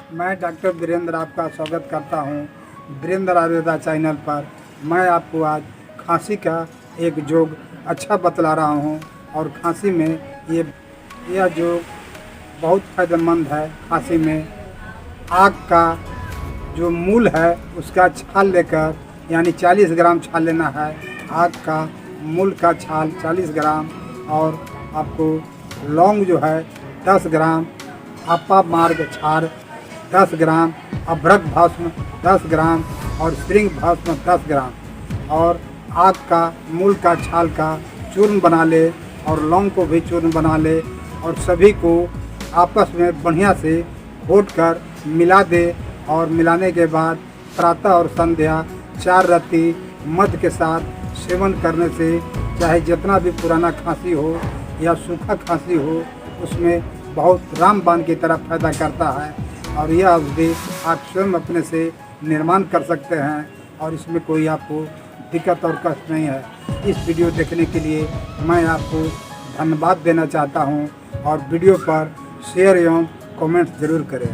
मैं डॉक्टर वीरेंद्र आपका स्वागत करता हूं वीरेंद्र आयुर्वेदा चैनल पर। मैं आपको आज खांसी का एक जोग अच्छा बतला रहा हूं और खांसी में यह जोग बहुत फ़ायदेमंद है। खांसी में आग का जो मूल है उसका छाल लेकर, यानी 40 ग्राम छाल लेना है। आग का मूल का छाल 40 ग्राम और आपको लौंग जो है 10 ग्राम, आपा मार्ग क्षार 10 ग्राम, अभ्रक भस्म 10 ग्राम और श्रृंग भस्म 10 ग्राम और आग का मूल का छाल का चूर्ण बना ले और लौंग को भी चूर्ण बना ले और सभी को आपस में बढ़िया से घोट कर मिला दे और मिलाने के बाद प्रातः और संध्या 4 रत्ती मध के साथ सेवन करने से चाहे जितना भी पुराना खांसी हो या सूखा खांसी हो उसमें बहुत रामबाण की तरह फायदा करता है। और यह औषधि आप स्वयं अपने से निर्माण कर सकते हैं और इसमें कोई आपको दिक्कत और कष्ट नहीं है। इस वीडियो देखने के लिए मैं आपको धन्यवाद देना चाहता हूं और वीडियो पर शेयर एवं कमेंट्स ज़रूर करें।